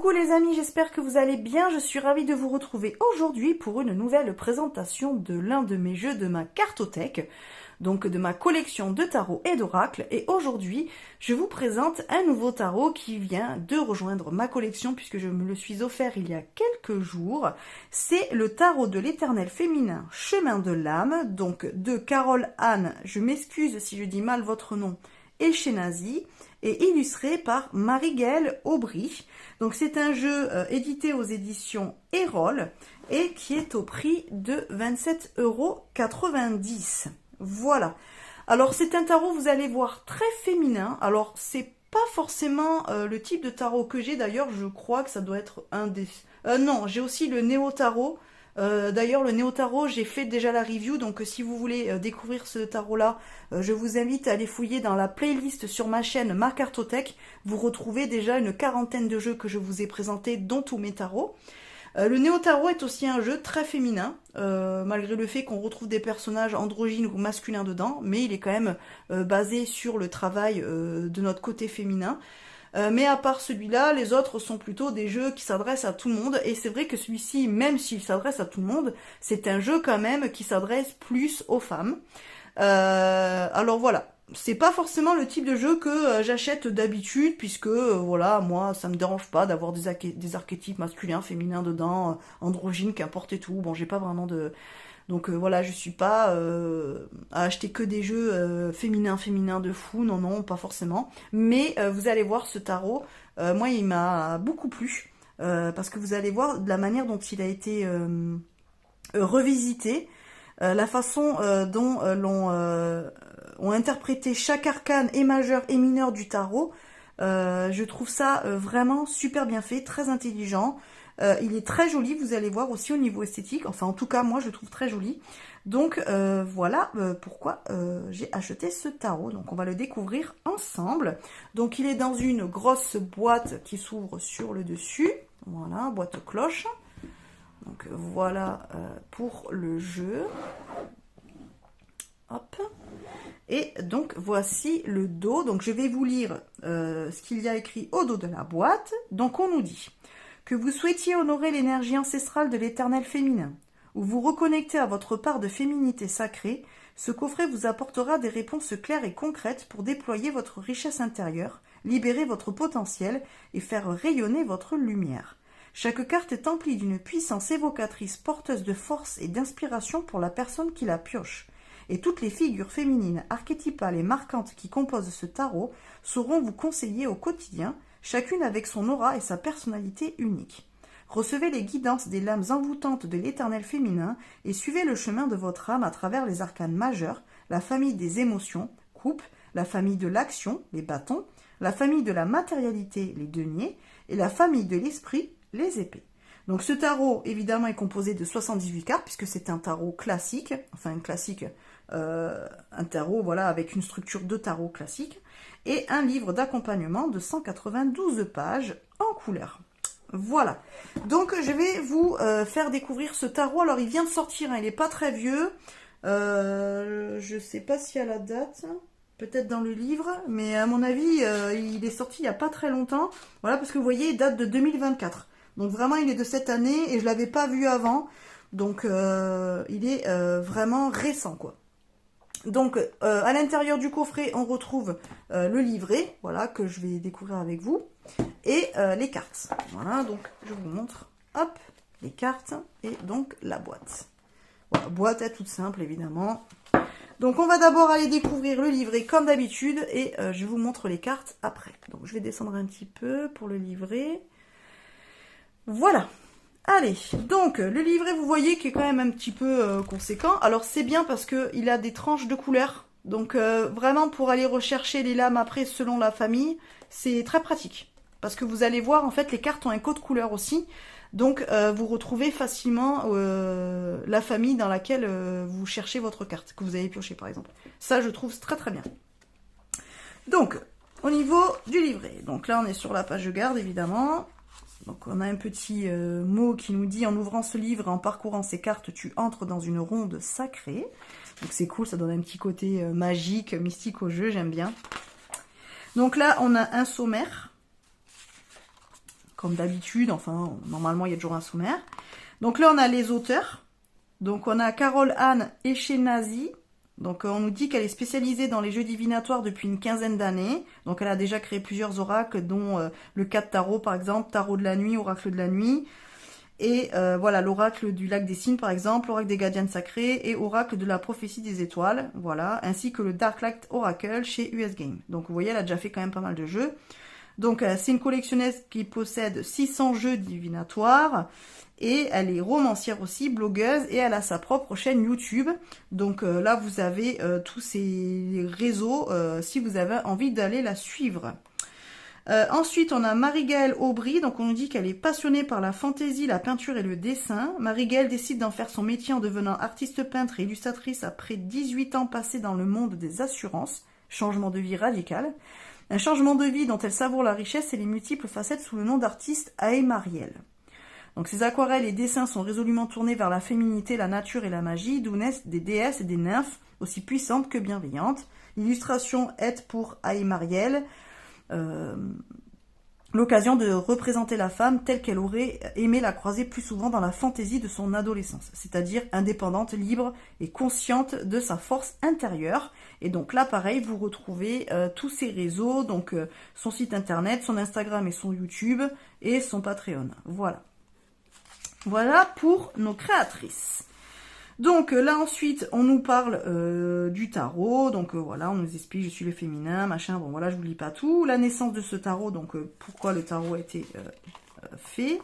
Coucou les amis, j'espère que vous allez bien, je suis ravie de vous retrouver aujourd'hui pour une nouvelle présentation de l'un de mes jeux de ma cartothèque, donc de ma collection de tarots et d'oracles, et aujourd'hui je vous présente un nouveau tarot qui vient de rejoindre ma collection puisque je me le suis offert il y a quelques jours. C'est le tarot de l'éternel féminin Chemin de l'âme, donc de Carole Anne, je m'excuse si je dis mal votre nom, Eskenazi, et illustré par Marie-Gaëlle Aubry. Donc c'est un jeu édité aux éditions Erol et qui est au prix de 27,90 €. Voilà. Alors c'est un tarot, vous allez voir, très féminin. Alors c'est pas forcément le type de tarot que j'ai. D'ailleurs, je crois que ça doit être un des... non, j'ai aussi le Néo Tarot. D'ailleurs, le Néo Tarot, j'ai fait déjà la review, donc si vous voulez découvrir ce tarot-là, je vous invite à aller fouiller dans la playlist sur ma chaîne Ma Cartothèque. Vous retrouvez déjà une quarantaine de jeux que je vous ai présentés, dont tous mes tarots. Le Néo Tarot est aussi un jeu très féminin, malgré le fait qu'on retrouve des personnages androgynes ou masculins dedans, mais il est quand même basé sur le travail de notre côté féminin. Mais à part celui-là, les autres sont plutôt des jeux qui s'adressent à tout le monde. Et c'est vrai que celui-ci, même s'il s'adresse à tout le monde, c'est un jeu quand même qui s'adresse plus aux femmes. Alors voilà, c'est pas forcément le type de jeu que j'achète d'habitude, puisque voilà, moi ça me dérange pas d'avoir des archétypes masculins, féminins dedans, androgynes, qu'importe et tout. Bon, j'ai pas vraiment de... Donc voilà, je suis pas à acheter que des jeux féminins de fou, non, pas forcément. Mais vous allez voir ce tarot, moi il m'a beaucoup plu, parce que vous allez voir de la manière dont il a été revisité, la façon dont ont interprété chaque arcane et majeur et mineur du tarot. Je trouve ça vraiment super bien fait, très intelligent. Il est très joli, vous allez voir aussi au niveau esthétique, enfin en tout cas moi je le trouve très joli. Donc voilà pourquoi j'ai acheté ce tarot. Donc on va le découvrir ensemble. Donc il est dans une grosse boîte qui s'ouvre sur le dessus, voilà, boîte cloche. Donc voilà pour le jeu. Hop. Et donc voici le dos. Donc je vais vous lire ce qu'il y a écrit au dos de la boîte. Donc on nous dit que vous souhaitiez honorer l'énergie ancestrale de l'éternel féminin, ou vous reconnecter à votre part de féminité sacrée, ce coffret vous apportera des réponses claires et concrètes pour déployer votre richesse intérieure, libérer votre potentiel et faire rayonner votre lumière. Chaque carte est emplie d'une puissance évocatrice porteuse de force et d'inspiration pour la personne qui la pioche. Et toutes les figures féminines archétypales et marquantes qui composent ce tarot sauront vous conseiller au quotidien, chacune avec son aura et sa personnalité unique. Recevez les guidances des lames envoûtantes de l'éternel féminin et suivez le chemin de votre âme à travers les arcanes majeurs, la famille des émotions, coupe, la famille de l'action, les bâtons, la famille de la matérialité, les deniers, et la famille de l'esprit, les épées. Donc ce tarot, évidemment, est composé de 78 cartes, puisque c'est un tarot classique, enfin un tarot, voilà, avec une structure de tarot classique, et un livre d'accompagnement de 192 pages en couleur. Voilà, donc je vais vous faire découvrir ce tarot. Alors il vient de sortir, hein, il n'est pas très vieux, je ne sais pas s'il y a la date, peut-être dans le livre, mais à mon avis il est sorti il n'y a pas très longtemps, voilà, parce que vous voyez, il date de 2024. Donc vraiment, il est de cette année et je ne l'avais pas vu avant. Donc il est vraiment récent, quoi. Donc à l'intérieur du coffret, on retrouve le livret, voilà, que je vais découvrir avec vous. Et les cartes. Voilà, donc je vous montre. Hop, les cartes et donc la boîte. Voilà, boîte est toute simple, évidemment. Donc on va d'abord aller découvrir le livret comme d'habitude et je vous montre les cartes après. Donc je vais descendre un petit peu pour le livret. Voilà, allez, donc le livret, vous voyez qu'il est quand même un petit peu conséquent. Alors c'est bien parce qu'il a des tranches de couleurs, donc vraiment pour aller rechercher les lames après selon la famille, c'est très pratique. Parce que vous allez voir, en fait, les cartes ont un code couleur aussi, donc vous retrouvez facilement la famille dans laquelle vous cherchez votre carte, que vous avez pioché par exemple. Ça, je trouve très très bien. Donc, au niveau du livret, donc là on est sur la page de garde évidemment. Donc on a un petit mot qui nous dit « En ouvrant ce livre et en parcourant ces cartes, tu entres dans une ronde sacrée ». Donc c'est cool, ça donne un petit côté magique, mystique au jeu, j'aime bien. Donc là, on a un sommaire comme d'habitude, enfin, normalement, il y a toujours un sommaire. Donc là, on a les auteurs. Donc on a Carole Anne Eskenazi. Donc on nous dit qu'elle est spécialisée dans les jeux divinatoires depuis une quinzaine d'années. Donc elle a déjà créé plusieurs oracles, dont le 4 tarot par exemple, tarot de la nuit, oracle de la nuit. Et voilà, l'oracle du lac des signes par exemple, l'oracle des gardiennes sacrées et oracle de la prophétie des étoiles. Voilà, ainsi que le Dark Light Oracle chez US Game. Donc vous voyez, elle a déjà fait quand même pas mal de jeux. Donc c'est une collectionneuse qui possède 600 jeux divinatoires. Et elle est romancière aussi, blogueuse, et elle a sa propre chaîne YouTube. Donc là, vous avez tous ces réseaux si vous avez envie d'aller la suivre. Ensuite, on a Marie-Gaëlle Aubry. Donc on nous dit qu'elle est passionnée par la fantaisie, la peinture et le dessin. Marie-Gaëlle décide d'en faire son métier en devenant artiste peintre et illustratrice après 18 ans passés dans le monde des assurances. Changement de vie radical. Un changement de vie dont elle savoure la richesse et les multiples facettes sous le nom d'artiste Aé Marielle. Donc ces aquarelles et dessins sont résolument tournés vers la féminité, la nature et la magie, d'où naissent des déesses et des nymphes aussi puissantes que bienveillantes. L'illustration est pour Aé Marielle l'occasion de représenter la femme telle qu'elle aurait aimé la croiser plus souvent dans la fantaisie de son adolescence, c'est-à-dire indépendante, libre et consciente de sa force intérieure. Et donc là, pareil, vous retrouvez tous ses réseaux, donc son site internet, son Instagram et son YouTube et son Patreon. Voilà. Voilà pour nos créatrices. Donc là ensuite, on nous parle du tarot. Donc voilà, on nous explique, je suis le féminin, machin. Bon voilà, je vous lis pas tout. La naissance de ce tarot, donc pourquoi le tarot a été fait.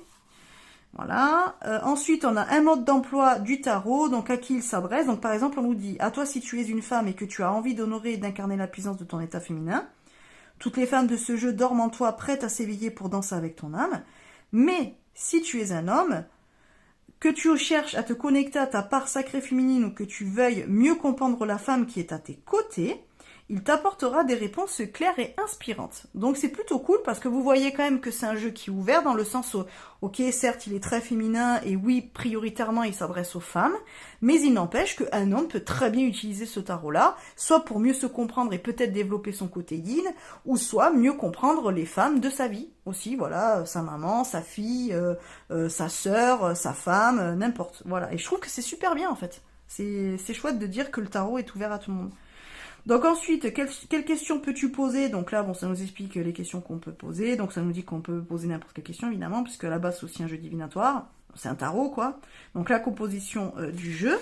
Voilà. Ensuite, on a un mode d'emploi du tarot, donc à qui il s'adresse. Donc par exemple, on nous dit, à toi si tu es une femme et que tu as envie d'honorer et d'incarner la puissance de ton état féminin. Toutes les femmes de ce jeu dorment en toi, prêtes à s'éveiller pour danser avec ton âme. Mais si tu es un homme, que tu cherches à te connecter à ta part sacrée féminine ou que tu veuilles mieux comprendre la femme qui est à tes côtés, il t'apportera des réponses claires et inspirantes. Donc c'est plutôt cool parce que vous voyez quand même que c'est un jeu qui est ouvert dans le sens où, ok, certes il est très féminin et oui, prioritairement il s'adresse aux femmes, mais il n'empêche qu'un homme peut très bien utiliser ce tarot-là, soit pour mieux se comprendre et peut-être développer son côté yin, ou soit mieux comprendre les femmes de sa vie aussi, voilà, sa maman, sa fille, sa sœur, sa femme, n'importe, voilà. Et je trouve que c'est super bien en fait. C'est chouette de dire que le tarot est ouvert à tout le monde. Donc ensuite, quelles questions peux-tu poser? Donc là, bon, ça nous explique les questions qu'on peut poser. Donc ça nous dit qu'on peut poser n'importe quelle question, évidemment, puisque à la base, c'est aussi un jeu divinatoire. C'est un tarot, quoi. Donc la composition du jeu.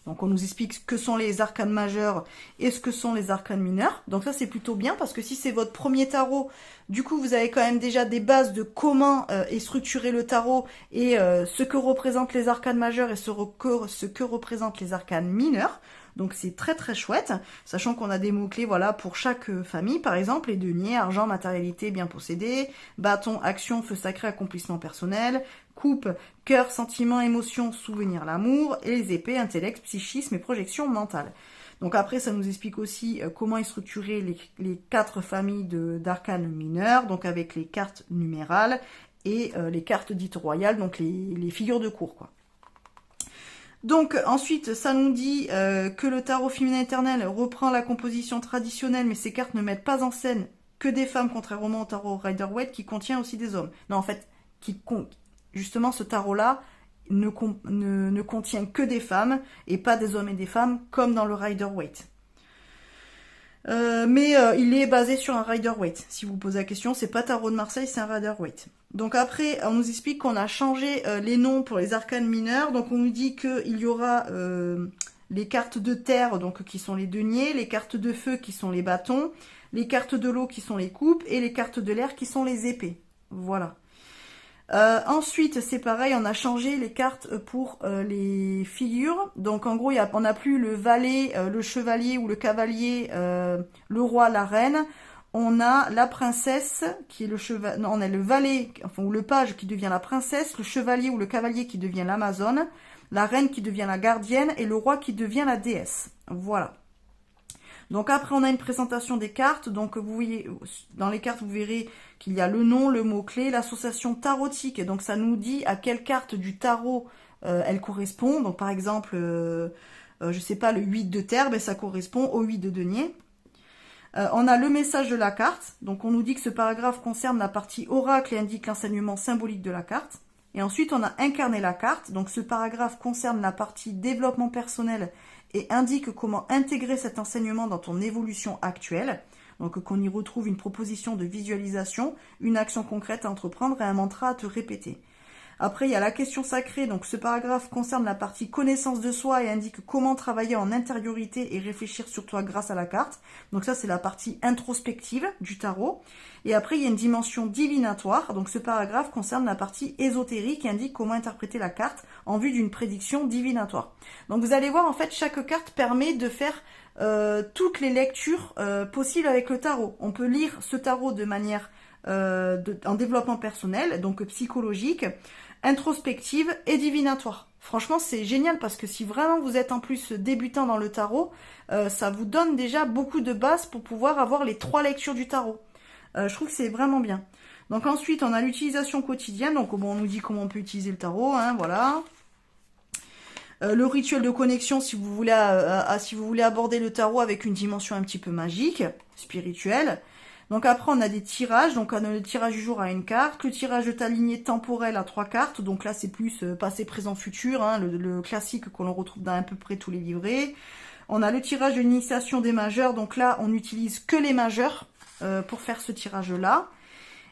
Donc on nous explique ce que sont les arcanes majeurs et ce que sont les arcanes mineurs. Donc ça, c'est plutôt bien, parce que si c'est votre premier tarot, du coup, vous avez quand même déjà des bases de comment est structuré le tarot et ce que représentent les arcanes majeurs et ce que représentent les arcanes mineurs. Donc c'est très très chouette, sachant qu'on a des mots-clés voilà, pour chaque famille, par exemple les deniers, argent, matérialité, bien possédé, bâton, action, feu sacré, accomplissement personnel, coupe, cœur, sentiment, émotion, souvenir, l'amour, et les épées, intellect, psychisme et projection mentale. Donc après, ça nous explique aussi comment est structuré les 4 familles d'arcanes mineurs, donc avec les cartes numérales et les cartes dites royales, donc les figures de cour, quoi. Donc ensuite, ça nous dit que le tarot féminin éternel reprend la composition traditionnelle, mais ces cartes ne mettent pas en scène que des femmes, contrairement au tarot Rider-Waite qui contient aussi des hommes. Non, en fait, justement, ce tarot-là ne contient que des femmes et pas des hommes et des femmes, comme dans le Rider-Waite. Mais il est basé sur un Rider-Waite. Si vous vous posez la question, c'est pas Tarot de Marseille, c'est un Rider-Waite. Donc après, on nous explique qu'on a changé les noms pour les arcanes mineurs. Donc on nous dit qu'il y aura les cartes de terre, donc qui sont les deniers, les cartes de feu qui sont les bâtons, les cartes de l'eau qui sont les coupes et les cartes de l'air qui sont les épées. Voilà. Ensuite, c'est pareil, on a changé les cartes pour les figures. Donc en gros, on n'a plus le valet, le chevalier ou le cavalier, le roi, la reine. On a la princesse qui est le cheval. Non, on a le valet, enfin ou le page qui devient la princesse, le chevalier ou le cavalier qui devient l'amazone, la reine qui devient la gardienne et le roi qui devient la déesse. Voilà. Donc après, on a une présentation des cartes. Donc vous voyez, dans les cartes, vous verrez qu'il y a le nom, le mot-clé, l'association tarotique. Donc ça nous dit à quelle carte du tarot elle correspond. Donc par exemple, je sais pas, le 8 de terre, ben, ça correspond au 8 de denier. On a le message de la carte. Donc on nous dit que ce paragraphe concerne la partie oracle et indique l'enseignement symbolique de la carte. Et ensuite on a incarné la carte. Donc ce paragraphe concerne la partie développement personnel et indique comment intégrer cet enseignement dans ton évolution actuelle. Donc qu'on y retrouve une proposition de visualisation, une action concrète à entreprendre et un mantra à te répéter. Après, il y a la question sacrée. Donc, ce paragraphe concerne la partie connaissance de soi et indique comment travailler en intériorité et réfléchir sur toi grâce à la carte. Donc ça, c'est la partie introspective du tarot. Et après, il y a une dimension divinatoire. Donc, ce paragraphe concerne la partie ésotérique et indique comment interpréter la carte en vue d'une prédiction divinatoire. Donc, vous allez voir, en fait, chaque carte permet de faire toutes les lectures possibles avec le tarot. On peut lire ce tarot de manière en développement personnel, donc psychologique, introspective et divinatoire. Franchement, c'est génial parce que si vraiment vous êtes en plus débutant dans le tarot, ça vous donne déjà beaucoup de bases pour pouvoir avoir les 3 lectures du tarot. Je trouve que c'est vraiment bien. Donc ensuite, on a l'utilisation quotidienne. Donc bon, on nous dit comment on peut utiliser le tarot, hein, voilà. Le rituel de connexion si vous voulez aborder le tarot avec une dimension un petit peu magique, spirituelle. Donc après, on a des tirages. Donc on a le tirage du jour à une carte, le tirage de ta lignée temporelle à 3 cartes. Donc là, c'est plus passé, présent, futur, hein, le classique que l'on retrouve dans à peu près tous les livrets. On a le tirage de l'initiation des majeurs. Donc là, on n'utilise que les majeurs pour faire ce tirage-là.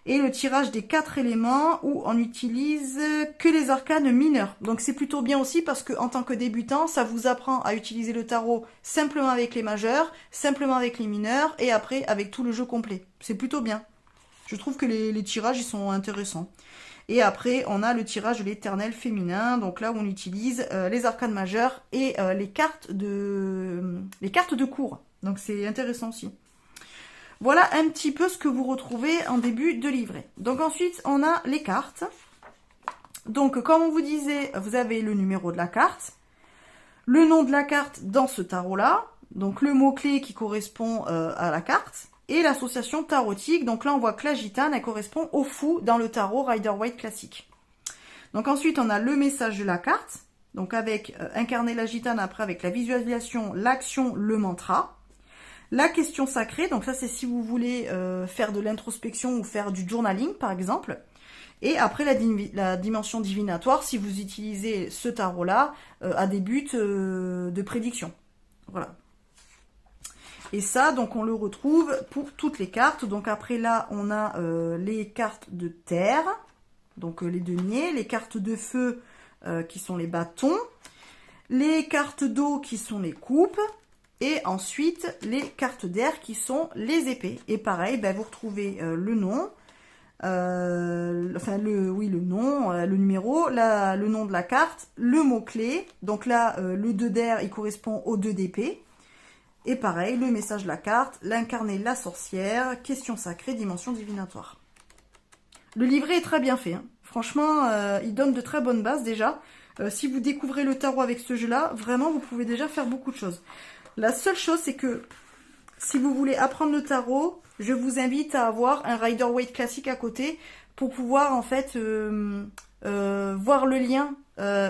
Et le tirage des 4 éléments où on n'utilise que les arcanes mineurs. Donc c'est plutôt bien aussi parce que en tant que débutant, ça vous apprend à utiliser le tarot simplement avec les majeurs, simplement avec les mineurs et après avec tout le jeu complet. C'est plutôt bien. Je trouve que les tirages ils sont intéressants. Et après, on a le tirage de l'éternel féminin. Donc là où on utilise les arcanes majeures et les cartes de cours. Donc c'est intéressant aussi. Voilà un petit peu ce que vous retrouvez en début de livret. Donc ensuite, on a les cartes. Donc comme on vous disait, vous avez le numéro de la carte, le nom de la carte dans ce tarot-là, donc le mot-clé qui correspond à la carte, et l'association tarotique. Donc là, on voit que la gitane, elle correspond au fou dans le tarot Rider-Waite classique. Donc ensuite, on a le message de la carte, donc avec incarner la gitane, après avec la visualisation, l'action, le mantra. La question sacrée, donc ça c'est si vous voulez faire de l'introspection ou faire du journaling par exemple. Et après la dimension divinatoire, si vous utilisez ce tarot-là à des buts de prédiction. Voilà. Et ça, donc on le retrouve pour toutes les cartes. Donc après là, on a les cartes de terre, donc les deniers, les cartes de feu qui sont les bâtons, les cartes d'eau qui sont les coupes, et ensuite, les cartes d'air qui sont les épées. Et pareil, ben, vous retrouvez le nom, le nom, le numéro, le nom de la carte, le mot-clé. Donc là, le 2 d'air, il correspond au 2 d'épée. Et pareil, le message de la carte, l'incarner la sorcière, question sacrée, dimension divinatoire. Le livret est très bien fait. Hein. Franchement, il donne de très bonnes bases déjà. Si vous découvrez le tarot avec ce jeu-là, vraiment, vous pouvez déjà faire beaucoup de choses. La seule chose, c'est que si vous voulez apprendre le tarot, je vous invite à avoir un Rider-Waite classique à côté pour pouvoir en fait voir le lien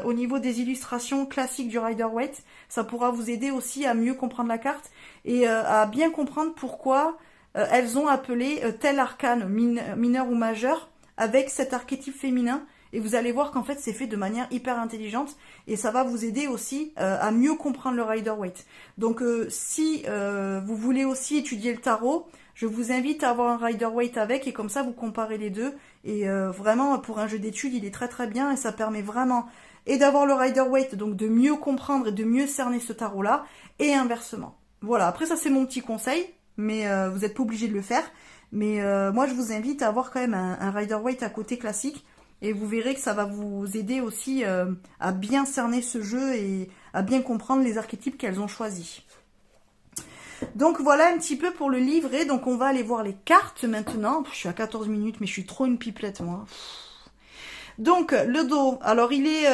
au niveau des illustrations classiques du Rider-Waite. Ça pourra vous aider aussi à mieux comprendre la carte et à bien comprendre pourquoi elles ont appelé tel arcane mineur ou majeur avec cet archétype féminin. Et vous allez voir qu'en fait, c'est fait de manière hyper intelligente. Et ça va vous aider aussi à mieux comprendre le Rider-Waite. Donc, si vous voulez aussi étudier le tarot, je vous invite à avoir un Rider-Waite avec. Et comme ça, vous comparez les deux. Et vraiment, pour un jeu d'études, il est très très bien. Et ça permet vraiment et d'avoir le Rider-Waite, donc de mieux comprendre et de mieux cerner ce tarot-là. Et inversement. Voilà, après ça, c'est mon petit conseil. Mais vous n'êtes pas obligé de le faire. Mais moi, je vous invite à avoir quand même un Rider-Waite à côté classique. Et vous verrez que ça va vous aider aussi à bien cerner ce jeu et à bien comprendre les archétypes qu'elles ont choisis. Donc voilà un petit peu pour le livret. Donc on va aller voir les cartes maintenant. Je suis à 14 minutes, mais je suis trop une pipelette moi. Donc le dos, alors il est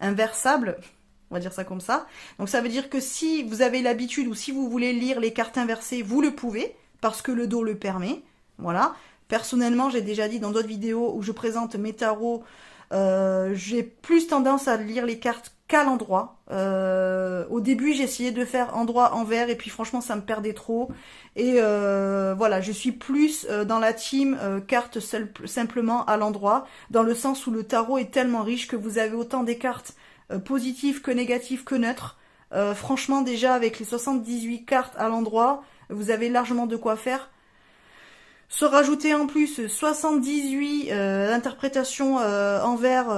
inversable. On va dire ça comme ça. Donc ça veut dire que si vous avez l'habitude ou si vous voulez lire les cartes inversées, vous le pouvez, parce que le dos le permet. Voilà. Personnellement, j'ai déjà dit dans d'autres vidéos où je présente mes tarots, j'ai plus tendance à lire les cartes qu'à l'endroit. Au début, j'ai essayé de faire endroit envers et puis franchement, ça me perdait trop. Et voilà, je suis plus dans la team cartes simplement à l'endroit, dans le sens où le tarot est tellement riche que vous avez autant des cartes positives que négatives que neutres. Franchement, déjà, avec les 78 cartes à l'endroit, vous avez largement de quoi faire. Se rajouter en plus 78 interprétations en vers,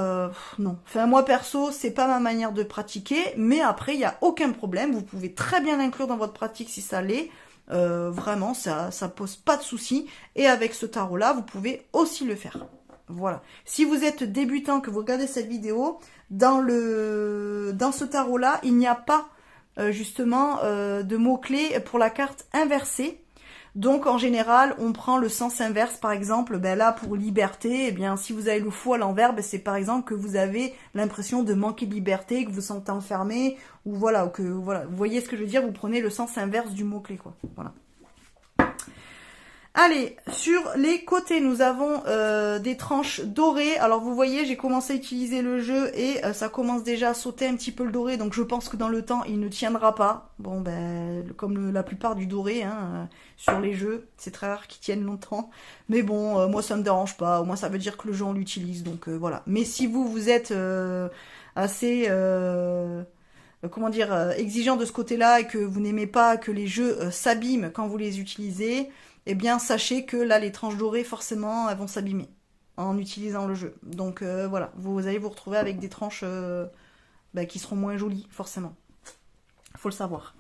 non. Enfin, moi perso, c'est pas ma manière de pratiquer, mais après, il n'y a aucun problème. Vous pouvez très bien l'inclure dans votre pratique si ça l'est. Vraiment, ça pose pas de souci. Et avec ce tarot-là, vous pouvez aussi le faire. Voilà. Si vous êtes débutant, que vous regardez cette vidéo, dans ce tarot-là, il n'y a pas justement de mots-clés pour la carte inversée. Donc en général, on prend le sens inverse, par exemple, ben là pour liberté, eh bien si vous avez le fou à l'envers, ben, c'est par exemple que vous avez l'impression de manquer de liberté, que vous vous sentez enfermé, ou voilà, vous voyez ce que je veux dire, vous prenez le sens inverse du mot-clé, quoi. Voilà. Allez, sur les côtés, nous avons des tranches dorées. Alors vous voyez, j'ai commencé à utiliser le jeu et ça commence déjà à sauter un petit peu le doré. Donc je pense que dans le temps, il ne tiendra pas. Bon, ben, comme la plupart du doré hein, sur les jeux, c'est très rare qu'ils tiennent longtemps. Mais bon, moi ça me dérange pas. Au moins ça veut dire que le jeu on l'utilise. Donc voilà. Mais si vous êtes assez... comment dire, exigeant de ce côté-là et que vous n'aimez pas que les jeux s'abîment quand vous les utilisez, eh bien sachez que là les tranches dorées forcément elles vont s'abîmer en utilisant le jeu. Donc voilà, vous allez vous retrouver avec des tranches qui seront moins jolies forcément. Faut le savoir.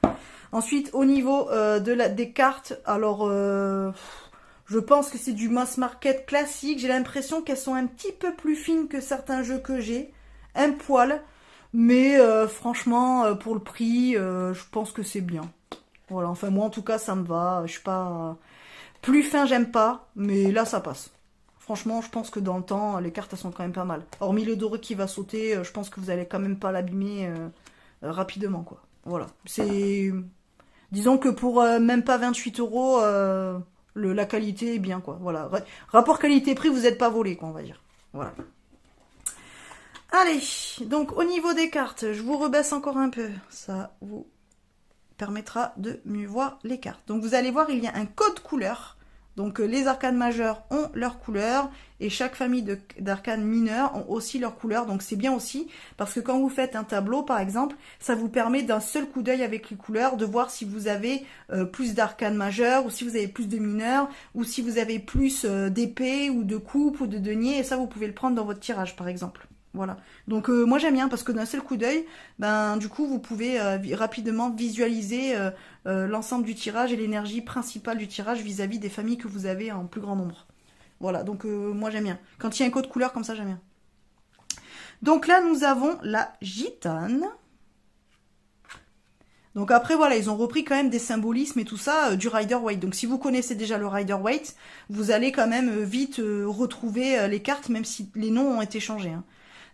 Ensuite au niveau des cartes, alors je pense que c'est du mass market classique. J'ai l'impression qu'elles sont un petit peu plus fines que certains jeux que j'ai, un poil. Mais franchement, pour le prix, je pense que c'est bien. Voilà, enfin moi en tout cas ça me va. Je suis pas... Plus fin j'aime pas, mais là ça passe. Franchement, je pense que dans le temps, les cartes elles sont quand même pas mal. Hormis le doré qui va sauter, je pense que vous allez quand même pas l'abîmer rapidement, quoi. Voilà, c'est... Disons que pour même pas 28 euros, la qualité est bien, quoi. Voilà, rapport qualité-prix, vous n'êtes pas volé, quoi, on va dire. Voilà. Allez, donc au niveau des cartes, je vous rebaisse encore un peu. Ça vous permettra de mieux voir les cartes. Donc vous allez voir, il y a un code couleur. Donc les arcanes majeures ont leur couleur et chaque famille d'arcanes mineures ont aussi leur couleur. Donc c'est bien aussi parce que quand vous faites un tableau par exemple, ça vous permet d'un seul coup d'œil avec les couleurs de voir si vous avez plus d'arcanes majeures ou si vous avez plus de mineurs ou si vous avez plus d'épées ou de coupes ou de deniers et ça vous pouvez le prendre dans votre tirage par exemple. Voilà. Donc moi j'aime bien parce que d'un seul coup d'œil, ben du coup vous pouvez rapidement visualiser l'ensemble du tirage et l'énergie principale du tirage vis-à-vis des familles que vous avez en plus grand nombre. Voilà, donc moi j'aime bien. Quand il y a un code couleur comme ça, j'aime bien. Donc là nous avons la gitane. Donc après voilà, ils ont repris quand même des symbolismes et tout ça du Rider-Waite. Donc si vous connaissez déjà le Rider-Waite, vous allez quand même vite retrouver les cartes, même si les noms ont été changés. Hein.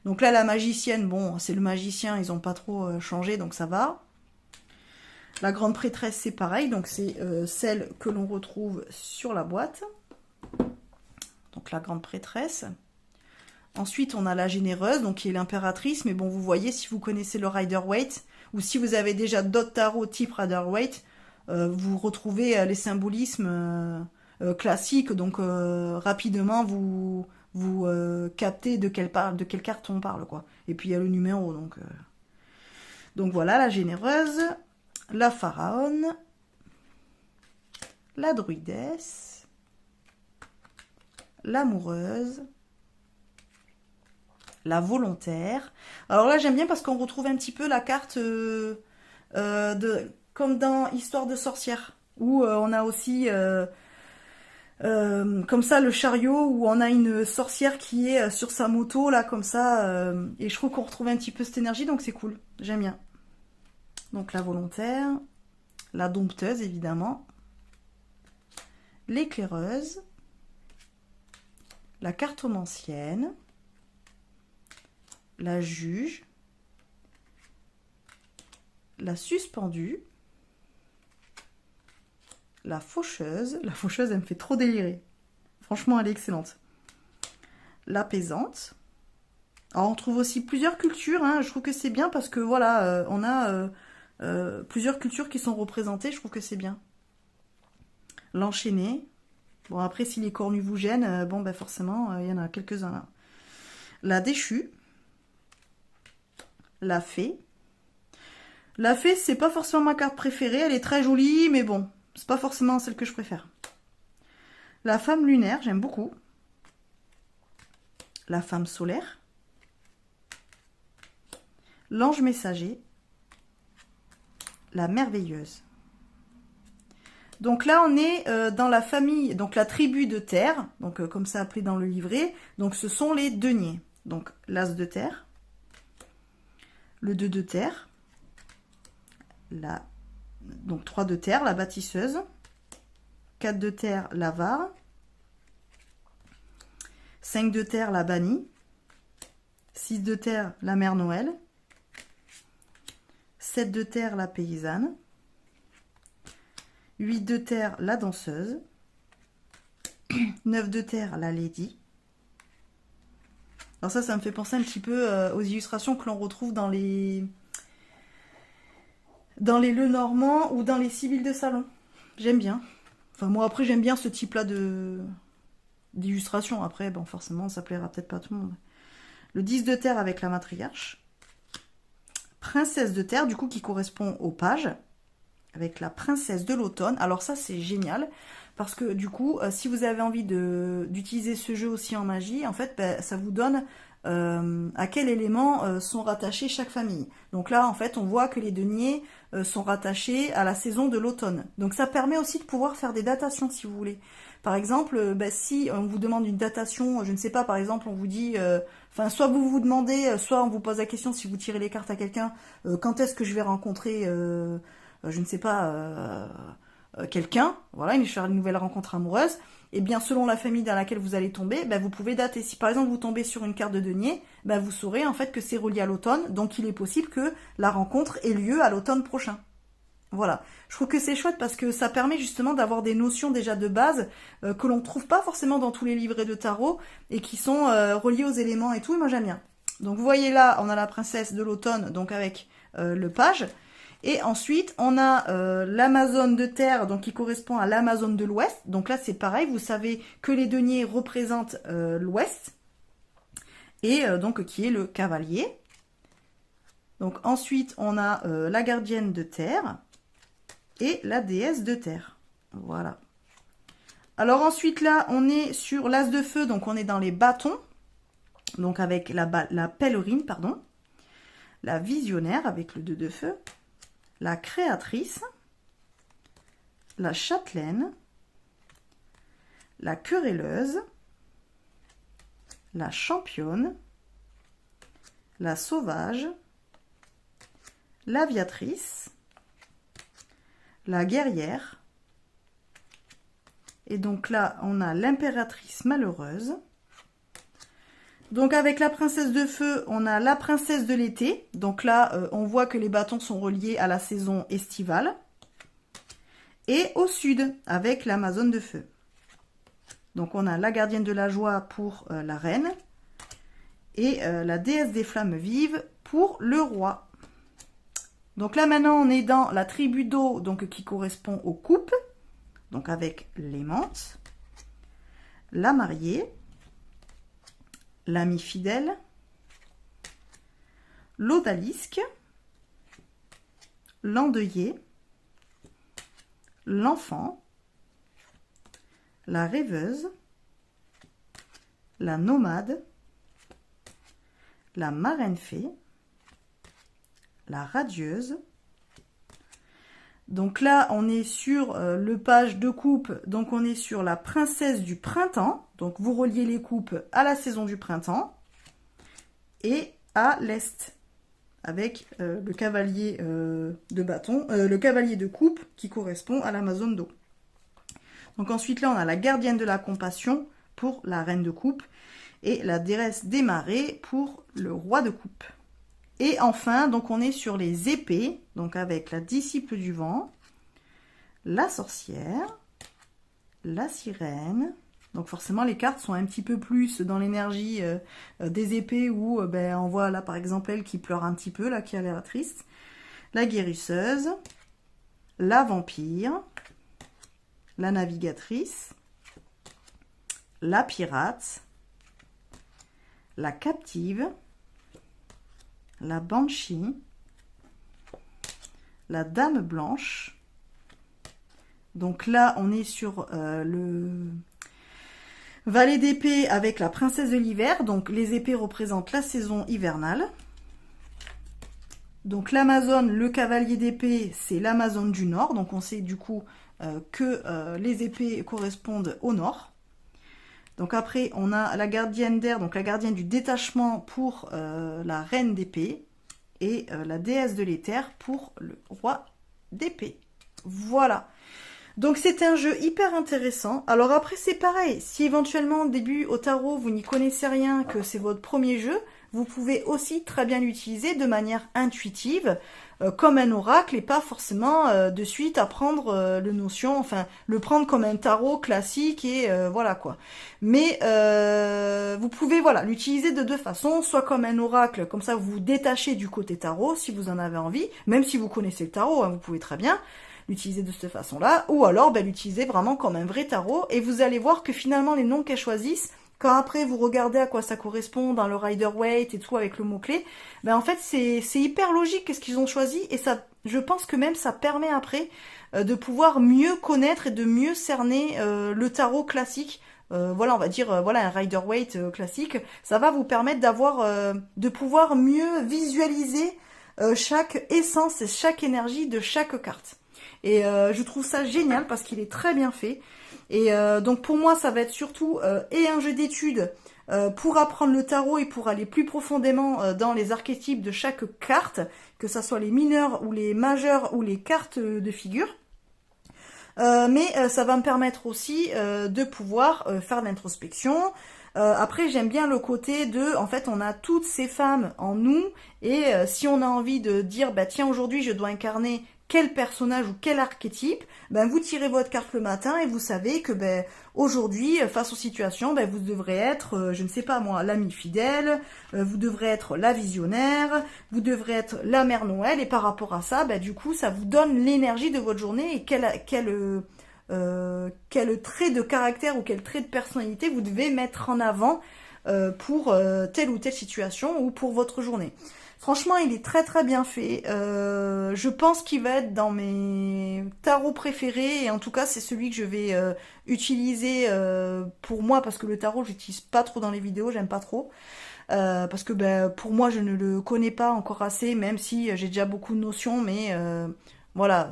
Donc là, la magicienne, bon, c'est le magicien, ils n'ont pas trop changé, donc ça va. La grande prêtresse, c'est pareil, donc c'est celle que l'on retrouve sur la boîte. Donc la grande prêtresse. Ensuite, on a la généreuse, donc qui est l'impératrice, mais bon, vous voyez, si vous connaissez le Rider-Waite, ou si vous avez déjà d'autres tarots type Rider-Waite, vous retrouvez les symbolismes classiques, donc rapidement, vous captez de quelle carte on parle, quoi. Et puis il y a le numéro, donc voilà, la généreuse, la pharaone, la druidesse, l'amoureuse, la volontaire. Alors là, j'aime bien parce qu'on retrouve un petit peu la carte comme dans Histoire de sorcière, où on a aussi... comme ça le chariot où on a une sorcière qui est sur sa moto là comme ça et je trouve qu'on retrouve un petit peu cette énergie donc c'est cool, j'aime bien. Donc la volontaire, la dompteuse évidemment, l'éclaireuse, la cartomancienne, la juge, la suspendue, la faucheuse elle me fait trop délirer. Franchement, elle est excellente. L'apaisante, Alors, on trouve aussi plusieurs cultures, hein. Je trouve que c'est bien parce que, voilà, on a plusieurs cultures qui sont représentées. Je trouve que c'est bien. L'enchaîné. Bon, après, si les cornus vous gênent, bon, ben forcément, il y en a quelques-uns là. La déchue. La fée. La fée, c'est pas forcément ma carte préférée. Elle est très jolie, mais bon, c'est pas forcément celle que je préfère. La femme lunaire, j'aime beaucoup. La femme solaire. L'ange messager. La merveilleuse. Donc là, on est dans la famille, donc la tribu de terre, donc comme ça appelé dans le livret. Donc ce sont les deniers. Donc l'as de terre, le 2 de terre, donc 3 de terre, la bâtisseuse, 4 de terre, l'avare, 5 de terre, la bannie, 6 de terre, la mère Noël, 7 de terre, la paysanne, 8 de terre, la danseuse, 9 de terre, la lady. Alors ça me fait penser un petit peu aux illustrations que l'on retrouve dans les Lenormand ou dans les Sibylles de salon. J'aime bien. Enfin, moi, après, j'aime bien ce type-là d'illustration. Après, bon, forcément, ça plaira peut-être pas à tout le monde. Le 10 de terre avec la matriarche. Princesse de terre, du coup, qui correspond au page. Avec la princesse de l'automne. Alors ça, c'est génial. Parce que, du coup, si vous avez envie d'utiliser ce jeu aussi en magie, en fait, ben, ça vous donne à quel élément sont rattachés chaque famille. Donc là, en fait, on voit que les deniers sont rattachés à la saison de l'automne. Donc ça permet aussi de pouvoir faire des datations, si vous voulez. Par exemple, ben, si on vous demande une datation, je ne sais pas, par exemple, on vous dit... Enfin, soit vous vous demandez, soit on vous pose la question, si vous tirez les cartes à quelqu'un, quand est-ce que je vais rencontrer... je ne sais pas, quelqu'un, voilà, il faire une nouvelle rencontre amoureuse, et bien selon la famille dans laquelle vous allez tomber, ben, vous pouvez dater. Si par exemple vous tombez sur une carte de denier, ben, vous saurez en fait que c'est relié à l'automne, donc il est possible que la rencontre ait lieu à l'automne prochain. Voilà, je trouve que c'est chouette parce que ça permet justement d'avoir des notions déjà de base que l'on ne trouve pas forcément dans tous les livrets de tarot et qui sont reliés aux éléments et tout, et moi j'aime bien. Donc vous voyez là, on a la princesse de l'automne, donc avec le page. Et ensuite, on a l'Amazone de terre, donc qui correspond à l'Amazone de l'Ouest. Donc là, c'est pareil, vous savez que les deniers représentent l'Ouest. Et donc, qui est le cavalier. Donc ensuite, on a la gardienne de terre et la déesse de terre. Voilà. Alors ensuite, là, on est sur l'as de feu, donc on est dans les bâtons. Donc avec la pèlerine, pardon. La visionnaire avec le 2 de feu. La créatrice, la châtelaine, la querelleuse, la championne, la sauvage, l'aviatrice, la guerrière, et donc là on a l'impératrice malheureuse. Donc avec la princesse de feu, on a la princesse de l'été. Donc là, on voit que les bâtons sont reliés à la saison estivale. Et au sud, avec l'Amazone de feu. Donc on a la gardienne de la joie pour la reine. Et la déesse des flammes vives pour le roi. Donc là maintenant, on est dans la tribu d'eau, donc qui correspond aux coupes. Donc avec l'aimante, la mariée, l'ami fidèle, l'odalisque, l'endeuillé, l'enfant, la rêveuse, la nomade, la marraine fée, la radieuse. Donc là, on est sur le page de coupe, donc on est sur la princesse du printemps. Donc vous reliez les coupes à la saison du printemps et à l'est avec le cavalier de bâton, le cavalier de coupe qui correspond à l'Amazone d'eau. Donc ensuite là, on a la gardienne de la compassion pour la reine de coupe et la déesse des marais pour le roi de coupe. Et enfin, donc on est sur les épées, donc avec la disciple du vent, la sorcière, la sirène, Donc forcément, les cartes sont un petit peu plus dans l'énergie des épées où ben, on voit là par exemple elle qui pleure un petit peu, là qui a l'air triste. La guérisseuse, la vampire, la navigatrice, la pirate, la captive, la banshee, la dame blanche. Donc là, on est sur le valet d'épée avec la princesse de l'hiver. Donc les épées représentent la saison hivernale. Donc l'Amazone, le cavalier d'épée, c'est l'Amazone du Nord. Donc on sait du coup que les épées correspondent au Nord. Donc après, on a la gardienne d'air, donc la gardienne du détachement pour la reine d'épée. Et la déesse de l'éther pour le roi d'épée. Voilà. Donc c'est un jeu hyper intéressant. Alors après c'est pareil, si éventuellement au début au tarot vous n'y connaissez rien, que c'est votre premier jeu, vous pouvez aussi très bien l'utiliser de manière intuitive, comme un oracle et pas forcément de suite apprendre le notion, enfin le prendre comme un tarot classique et voilà quoi. Mais vous pouvez voilà l'utiliser de deux façons, soit comme un oracle, comme ça vous vous détachez du côté tarot si vous en avez envie, même si vous connaissez le tarot, hein, vous pouvez très bien l'utiliser de cette façon-là, ou alors ben, l'utiliser vraiment comme un vrai tarot, et vous allez voir que finalement les noms qu'elles choisissent, quand après vous regardez à quoi ça correspond dans le Rider-Waite et tout avec le mot-clé, ben en fait c'est hyper logique ce qu'ils ont choisi, et ça, je pense que même ça permet après de pouvoir mieux connaître et de mieux cerner le tarot classique. Voilà, on va dire, voilà un Rider-Waite classique, ça va vous permettre d'avoir, de pouvoir mieux visualiser chaque essence et chaque énergie de chaque carte. Et je trouve ça génial parce qu'il est très bien fait. Et donc pour moi, ça va être surtout et un jeu d'études pour apprendre le tarot et pour aller plus profondément dans les archétypes de chaque carte, que ce soit les mineurs ou les majeurs ou les cartes de figure. Mais ça va me permettre aussi de pouvoir faire de l'introspection. Après, j'aime bien le côté de, en fait, on a toutes ces femmes en nous, et si on a envie de dire, bah tiens, aujourd'hui, je dois incarner quel personnage ou quel archétype, ben vous tirez votre carte le matin et vous savez que ben aujourd'hui, face aux situations, ben vous devrez être, je ne sais pas moi, l'ami fidèle, vous devrez être la visionnaire, vous devrez être la mère Noël, et par rapport à ça, ben du coup, ça vous donne l'énergie de votre journée et quel trait de caractère ou quel trait de personnalité vous devez mettre en avant pour telle ou telle situation ou pour votre journée. Franchement, il est très très bien fait. Je pense qu'il va être dans mes tarots préférés. Et en tout cas, c'est celui que je vais utiliser pour moi. Parce que le tarot, j'utilise pas trop dans les vidéos. J'aime pas trop. Parce que ben, pour moi, je ne le connais pas encore assez. Même si j'ai déjà beaucoup de notions. Mais voilà,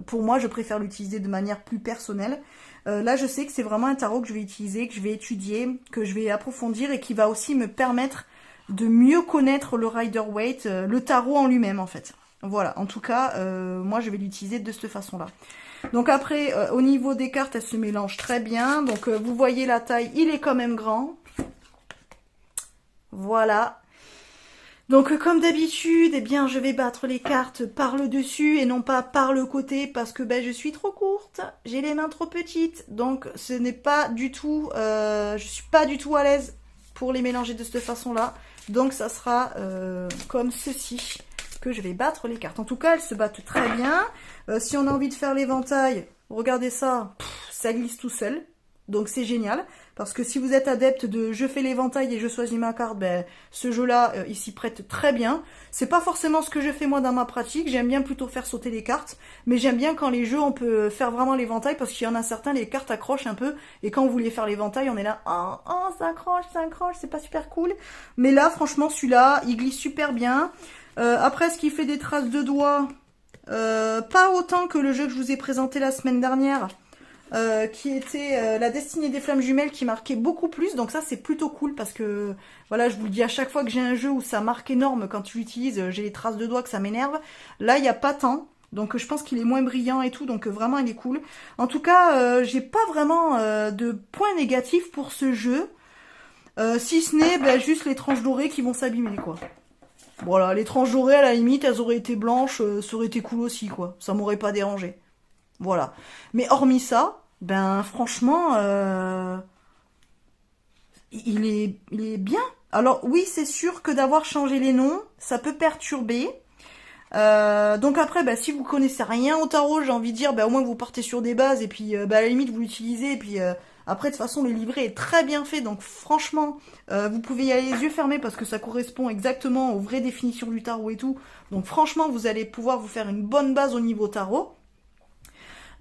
pour moi, je préfère l'utiliser de manière plus personnelle. Là, je sais que c'est vraiment un tarot que je vais utiliser, que je vais étudier, que je vais approfondir. Et qui va aussi me permettre de mieux connaître le Rider-Waite, le tarot en lui-même en fait. Voilà, en tout cas, moi je vais l'utiliser de cette façon-là. Donc après, au niveau des cartes, elles se mélangent très bien. Donc vous voyez la taille, il est quand même grand. Voilà. Donc comme d'habitude, eh bien je vais battre les cartes par le dessus et non pas par le côté parce que ben, je suis trop courte, j'ai les mains trop petites. Donc ce n'est pas du tout, je suis pas du tout à l'aise pour les mélanger de cette façon-là. Donc ça sera comme ceci que je vais battre les cartes. En tout cas, elles se battent très bien. Si on a envie de faire l'éventail, regardez ça, ça glisse tout seul. Donc c'est génial. Parce que si vous êtes adepte de je fais l'éventail et je choisis ma carte, ben, ce jeu-là, il s'y prête très bien. C'est pas forcément ce que je fais moi dans ma pratique. J'aime bien plutôt faire sauter les cartes. Mais j'aime bien quand les jeux, on peut faire vraiment l'éventail. Parce qu'il y en a certains, les cartes accrochent un peu. Et quand vous voulez faire l'éventail, on est là, oh, ça accroche, c'est pas super cool. Mais là, franchement, celui-là, il glisse super bien. Après, ce qui fait des traces de doigts, pas autant que le jeu que je vous ai présenté la semaine dernière. Qui était la destinée des flammes jumelles, qui marquait beaucoup plus. Donc ça c'est plutôt cool parce que voilà, je vous le dis à chaque fois que j'ai un jeu où ça marque énorme quand tu l'utilises, j'ai les traces de doigts que ça m'énerve. Là il n'y a pas tant, donc je pense qu'il est moins brillant et tout, donc vraiment il est cool. En tout cas j'ai pas vraiment de points négatifs pour ce jeu, si ce n'est ben, juste les tranches dorées qui vont s'abîmer quoi. Voilà, les tranches dorées à la limite elles auraient été blanches, ça aurait été cool aussi quoi, ça m'aurait pas dérangé. Voilà, mais hormis ça, ben franchement, il est bien. Alors oui, c'est sûr que d'avoir changé les noms, ça peut perturber. Donc après, bah, si vous connaissez rien au tarot, j'ai envie de dire, bah, au moins vous partez sur des bases et puis bah, à la limite vous l'utilisez et puis après de toute façon le livret est très bien fait, donc franchement vous pouvez y aller les yeux fermés parce que ça correspond exactement aux vraies définitions du tarot et tout. Donc franchement vous allez pouvoir vous faire une bonne base au niveau tarot.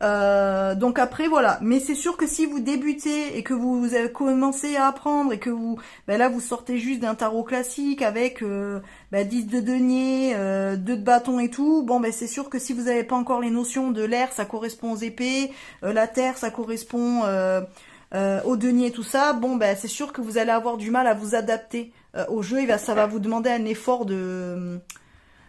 Donc après voilà, mais c'est sûr que si vous débutez et que vous avez commencé à apprendre et que vous, ben là vous sortez juste d'un tarot classique avec 10 de denier, 2 de bâton et tout, bon ben c'est sûr que si vous n'avez pas encore les notions de l'air, ça correspond aux épées, la terre ça correspond aux deniers et tout ça, bon ben c'est sûr que vous allez avoir du mal à vous adapter au jeu, ça va vous demander un effort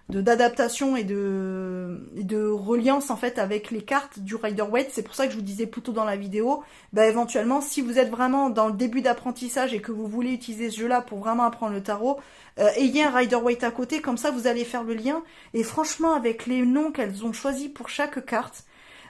d'adaptation et de reliance en fait avec les cartes du Rider-Waite. C'est pour ça que je vous disais plus tôt dans la vidéo, bah éventuellement si vous êtes vraiment dans le début d'apprentissage et que vous voulez utiliser ce jeu là pour vraiment apprendre le tarot, ayez un Rider-Waite à côté, comme ça vous allez faire le lien. Et franchement avec les noms qu'elles ont choisis pour chaque carte,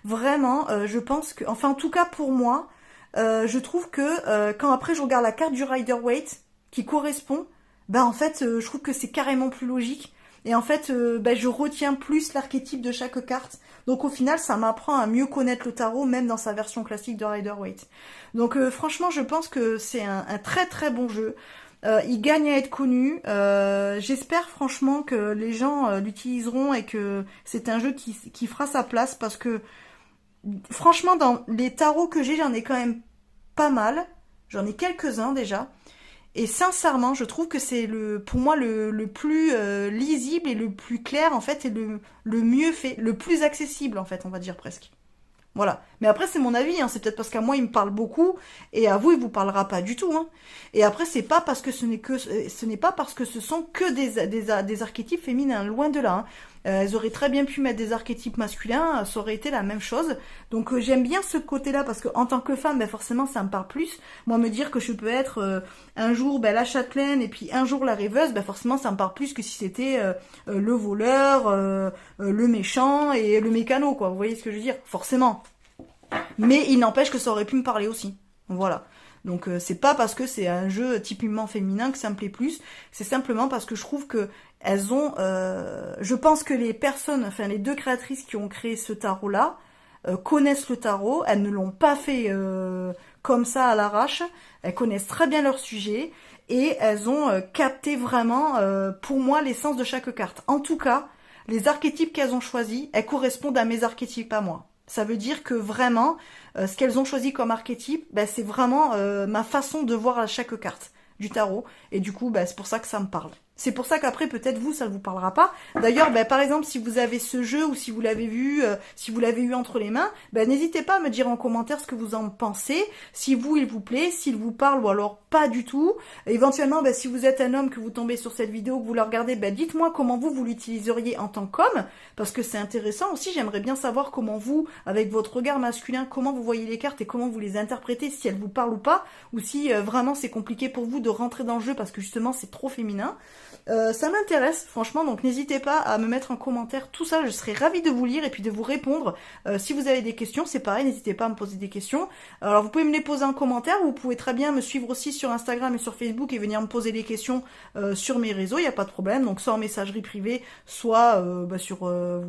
vraiment je pense que, enfin en tout cas pour moi, je trouve que quand après je regarde la carte du Rider-Waite qui correspond, bah en fait je trouve que c'est carrément plus logique. Et en fait, je retiens plus l'archétype de chaque carte. Donc au final, ça m'apprend à mieux connaître le tarot, même dans sa version classique de Rider-Waite. Donc franchement, je pense que c'est un très très bon jeu. Il gagne à être connu. J'espère franchement que les gens l'utiliseront et que c'est un jeu qui fera sa place. Parce que franchement, dans les tarots que j'ai, j'en ai quand même pas mal. J'en ai quelques-uns déjà. Et sincèrement, je trouve que c'est pour moi le plus lisible et le plus clair en fait et le mieux fait, le plus accessible en fait, on va dire presque. Voilà. Mais après, c'est mon avis, hein. C'est peut-être parce qu'à moi, il me parle beaucoup, et à vous, il vous parlera pas du tout, hein. Et après, c'est pas parce que ce n'est pas parce que ce sont que des archétypes féminins, loin de là, hein. Elles auraient très bien pu mettre des archétypes masculins, ça aurait été la même chose. Donc j'aime bien ce côté-là parce que en tant que femme, forcément, ça me parle plus. Moi, me dire que je peux être un jour la châtelaine et puis un jour la rêveuse, forcément, ça me parle plus que si c'était le voleur, le méchant et le mécano, quoi. Vous voyez ce que je veux dire? Forcément. Mais il n'empêche que ça aurait pu me parler aussi. Voilà. Donc c'est pas parce que c'est un jeu typiquement féminin que ça me plaît plus. C'est simplement parce que je trouve que elles ont... je pense que les personnes, enfin les deux créatrices qui ont créé ce tarot-là, connaissent le tarot. Elles ne l'ont pas fait comme ça à l'arrache. Elles connaissent très bien leur sujet. Et elles ont capté vraiment, pour moi, l'essence de chaque carte. En tout cas, les archétypes qu'elles ont choisis, elles correspondent à mes archétypes à moi. Ça veut dire que vraiment, ce qu'elles ont choisi comme archétype, c'est vraiment ma façon de voir à chaque carte du tarot. Et du coup, c'est pour ça que ça me parle. C'est pour ça qu'après, peut-être vous, ça ne vous parlera pas. D'ailleurs, par exemple, si vous avez ce jeu ou si vous l'avez vu, si vous l'avez eu entre les mains, n'hésitez pas à me dire en commentaire ce que vous en pensez. Si vous, il vous plaît, s'il vous parle ou alors pas du tout. Éventuellement, si vous êtes un homme, que vous tombez sur cette vidéo, que vous la regardez, dites-moi comment vous l'utiliseriez en tant qu'homme. Parce que c'est intéressant aussi. J'aimerais bien savoir comment vous, avec votre regard masculin, comment vous voyez les cartes et comment vous les interprétez, si elles vous parlent ou pas. Ou si vraiment c'est compliqué pour vous de rentrer dans le jeu parce que justement c'est trop féminin. Ça m'intéresse franchement, donc n'hésitez pas à me mettre en commentaire tout ça, je serai ravie de vous lire et puis de vous répondre. Si vous avez des questions, c'est pareil, n'hésitez pas à me poser des questions. Alors vous pouvez me les poser en commentaire, vous pouvez très bien me suivre aussi sur Instagram et sur Facebook et venir me poser des questions sur mes réseaux, il n'y a pas de problème, donc soit en messagerie privée, soit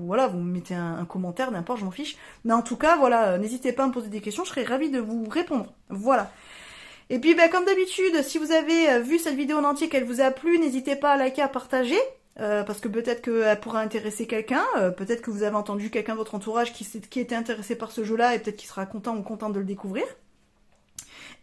voilà, vous me mettez un commentaire, n'importe, je m'en fiche. Mais en tout cas, voilà, n'hésitez pas à me poser des questions, je serai ravie de vous répondre. Voilà. Et puis comme d'habitude, si vous avez vu cette vidéo en entier, qu'elle vous a plu, n'hésitez pas à liker, à partager, parce que peut-être qu'elle pourra intéresser quelqu'un, peut-être que vous avez entendu quelqu'un de votre entourage qui était intéressé par ce jeu-là et peut-être qu'il sera content ou contente de le découvrir.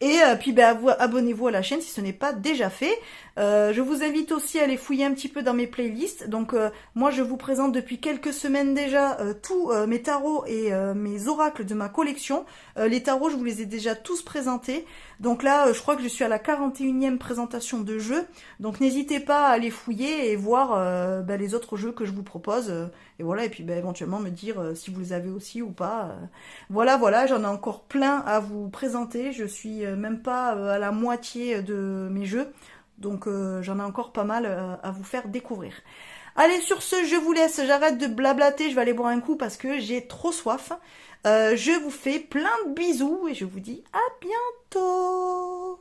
Et puis abonnez-vous à la chaîne si ce n'est pas déjà fait. Je vous invite aussi à aller fouiller un petit peu dans mes playlists. Donc moi je vous présente depuis quelques semaines déjà tous mes tarots et mes oracles de ma collection. Les tarots, je vous les ai déjà tous présentés. Donc là je crois que je suis à la 41e présentation de jeux. Donc n'hésitez pas à aller fouiller et voir les autres jeux que je vous propose. Et voilà, et puis éventuellement me dire si vous les avez aussi ou pas. Voilà, j'en ai encore plein à vous présenter. Je suis même pas à la moitié de mes jeux. Donc j'en ai encore pas mal à vous faire découvrir. Allez, sur ce, je vous laisse, j'arrête de blablater, je vais aller boire un coup parce que j'ai trop soif. Je vous fais plein de bisous et je vous dis à bientôt.